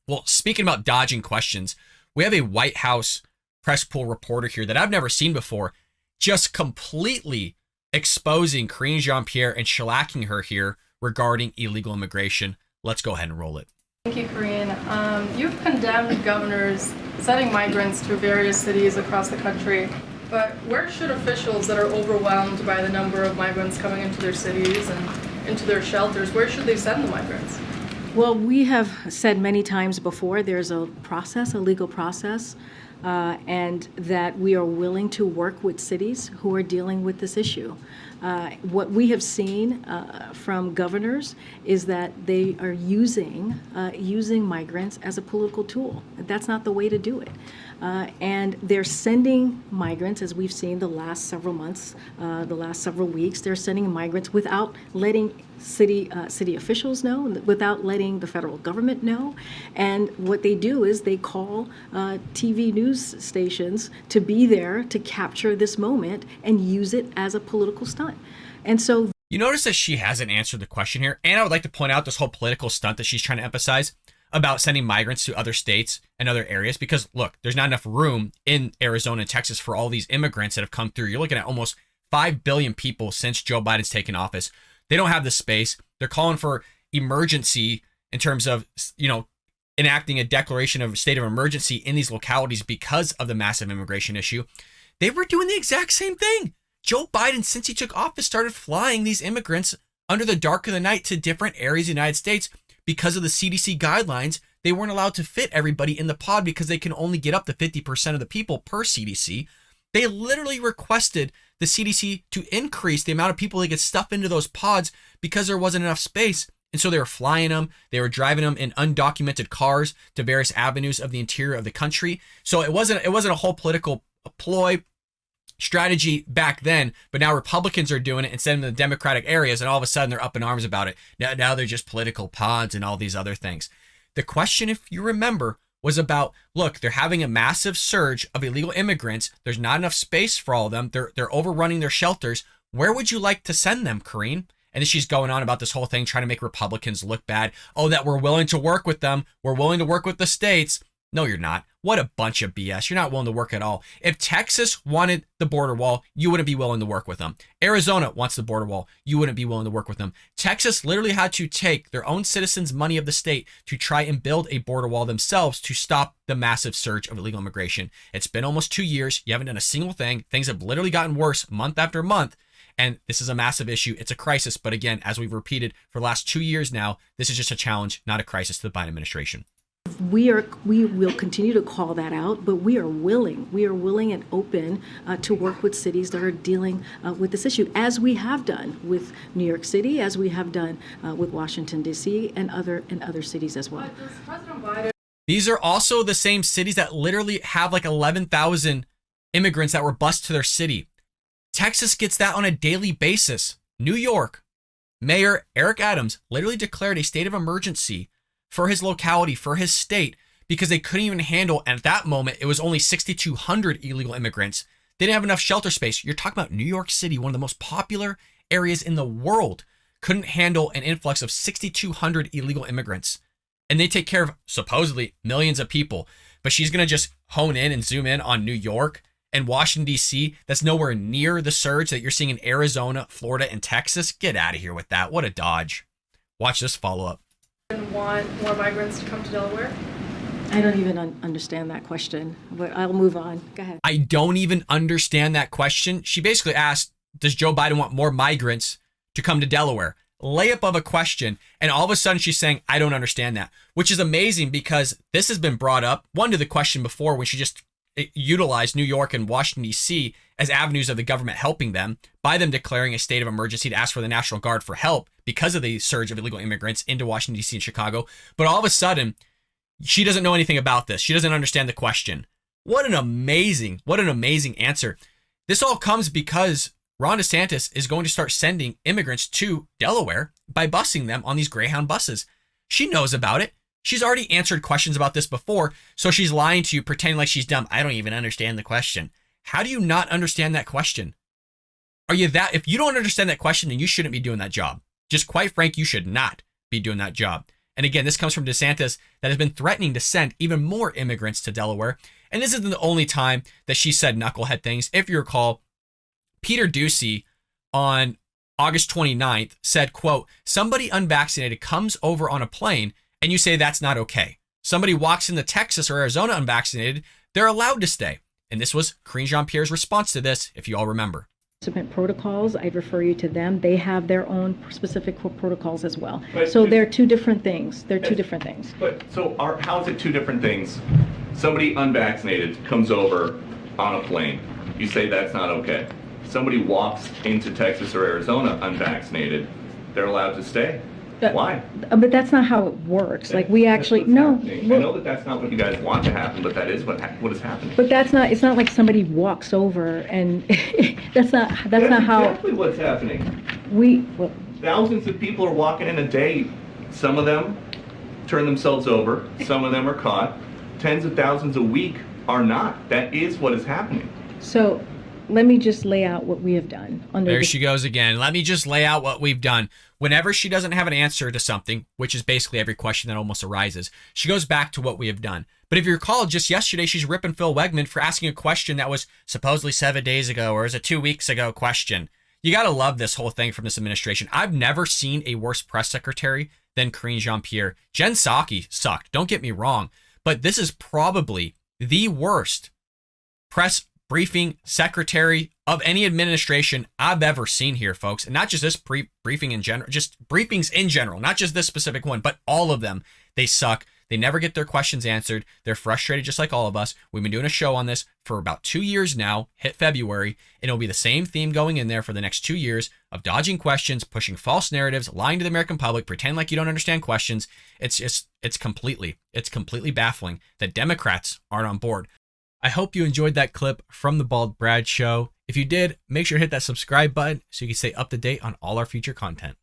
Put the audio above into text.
Well, speaking about dodging questions, we have a White House press pool reporter here that I've never seen before, just completely exposing Karine Jean-Pierre and shellacking her here regarding illegal immigration. Let's go ahead and roll it. Thank you, Karine. You've condemned governors sending migrants to various cities across the country, but where should officials that are overwhelmed by the number of migrants coming into their cities and into their shelters, where should they send the migrants? Well, we have said many times before there's a process, a legal process, and that we are willing to work with cities who are dealing with this issue. What we have seen from governors is that they are using migrants as a political tool. That's not the way to do it. And they're sending migrants, as we've seen the last several months, the last several weeks, they're sending migrants without letting city officials know, without letting the federal government know. And what they do is they call TV news stations to be there to capture this moment and use it as a political stunt. And so you notice that she hasn't answered the question here. And I would like to point out this whole political stunt that she's trying to emphasize about sending migrants to other states and other areas, because look, there's not enough room in Arizona and Texas for all these immigrants that have come through. You're looking at almost 5 billion people since Joe Biden's taken office. They don't have the space. They're calling for emergency in terms of, enacting a declaration of state of emergency in these localities because of the massive immigration issue. They were doing the exact same thing. Joe Biden, since he took office, started flying these immigrants under the dark of the night to different areas of the United States. Because of the CDC guidelines, they weren't allowed to fit everybody in the pod because they can only get up to 50% of the people per CDC. They literally requested the CDC to increase the amount of people they could stuff into those pods because there wasn't enough space. And so they were flying them. They were driving them in undocumented cars to various avenues of the interior of the country. So it wasn't a whole political ploy strategy back then, but now Republicans are doing it and sending them to the Democratic areas, and all of a sudden they're up in arms about it. Now they're just political pods and all these other things. The question, if you remember, was about, look, they're having a massive surge of illegal immigrants. There's not enough space for all of them. They're overrunning their shelters. Where would you like to send them, Karine? And then she's going on about this whole thing, trying to make Republicans look bad. Oh, that we're willing to work with them. We're willing to work with the states. No, you're not. What a bunch of BS. You're not willing to work at all. If Texas wanted the border wall, you wouldn't be willing to work with them. Arizona wants the border wall. You wouldn't be willing to work with them. Texas literally had to take their own citizens' money of the state to try and build a border wall themselves to stop the massive surge of illegal immigration. It's been almost 2 years. You haven't done a single thing. Things have literally gotten worse month after month. And this is a massive issue. It's a crisis. But again, as we've repeated for the last 2 years now, this is just a challenge, not a crisis to the Biden administration. we will continue to call that out, but we are willing and open to work with cities that are dealing with this issue, as we have done with New York City, as we have done with Washington, D.C., and other cities as well. These are also the same cities that literally have like 11,000 immigrants that were bused to their city. Texas gets that on a daily basis. New York, Mayor Eric Adams literally declared a state of emergency for his locality, for his state, because they couldn't even handle, and at that moment, it was only 6,200 illegal immigrants. They didn't have enough shelter space. You're talking about New York City, one of the most popular areas in the world, couldn't handle an influx of 6,200 illegal immigrants. And they take care of supposedly millions of people. But she's going to just hone in and zoom in on New York and Washington, D.C. That's nowhere near the surge that you're seeing in Arizona, Florida, and Texas. Get out of here with that. What a dodge. Watch this follow up. Want more migrants to come to Delaware? I don't even understand that question, but I'll move on. Go ahead. I don't even understand that question. She basically asked, does Joe Biden want more migrants to come to Delaware? Layup of a question, and all of a sudden she's saying, I don't understand that, which is amazing because this has been brought up, one, to the question before when she just utilized New York and Washington, D.C. as avenues of the government helping them by them declaring a state of emergency to ask for the National Guard for help because of the surge of illegal immigrants into Washington, D.C. and Chicago. But all of a sudden, she doesn't know anything about this. She doesn't understand the question. What an amazing answer. This all comes because Ron DeSantis is going to start sending immigrants to Delaware by busing them on these Greyhound buses. She knows about it. She's already answered questions about this before, so she's lying to you, pretending like she's dumb. I don't even understand the question. How do you not understand that question? If you don't understand that question, then you shouldn't be doing that job. Just quite frank, you should not be doing that job. And again, this comes from DeSantis that has been threatening to send even more immigrants to Delaware. And this isn't the only time that she said knucklehead things. If you recall, Peter Doocy on August 29th said, quote, somebody unvaccinated comes over on a plane and you say that's not okay. Somebody walks into Texas or Arizona unvaccinated, they're allowed to stay. And this was Karine Jean-Pierre's response to this, if you all remember. Protocols, I'd refer you to them. They have their own specific protocols as well. But so they're two different things. They're two different things. But so how is it two different things? Somebody unvaccinated comes over on a plane. You say that's not okay. Somebody walks into Texas or Arizona unvaccinated. They're allowed to stay. Why? But that's not how it works. Like we actually no. I know that that's not what you guys want to happen, but that is what is happening. But that's not. It's not like somebody walks over and that's not how. Exactly what's happening. Thousands of people are walking in a day. Some of them turn themselves over. Some of them are caught. Tens of thousands a week are not. That is what is happening. So let me just lay out what we have done. There she goes again. Let me just lay out what we've done. Whenever she doesn't have an answer to something, which is basically every question that almost arises, she goes back to what we have done. But if you recall, just yesterday, she's ripping Phil Wegman for asking a question that was supposedly 7 days ago, or is it 2 weeks ago question. You got to love this whole thing from this administration. I've never seen a worse press secretary than Karine Jean-Pierre. Jen Psaki sucked, don't get me wrong, but this is probably the worst press briefing secretary of any administration I've ever seen here, folks. And not just this briefing in general, just briefings in general, not just this specific one, but all of them. They suck. They never get their questions answered. They're frustrated just like all of us. We've been doing a show on this for about 2 years now, hit February, and it'll be the same theme going in there for the next 2 years of dodging questions, pushing false narratives, lying to the American public, pretend like you don't understand questions. It's completely baffling that Democrats aren't on board. I hope you enjoyed that clip from the Bald Brad Show. If you did, make sure to hit that subscribe button so you can stay up to date on all our future content.